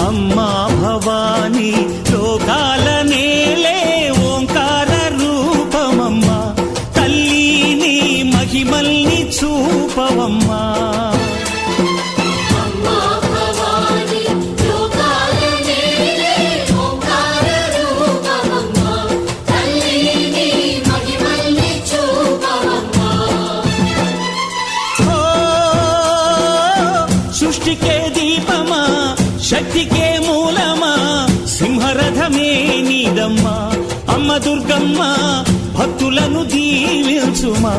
అమ్మా భవానీ లోకాల నేలే ఓంకార రూపమమ్మా తల్లి నీ మహిమల్ని చూపవమ్మా సృష్టికే దీపమా శక్తికే మూలమా సింహరథమే నీదమ్మా అమ్మ దుర్గమ్మ భక్తులను దీవించుమా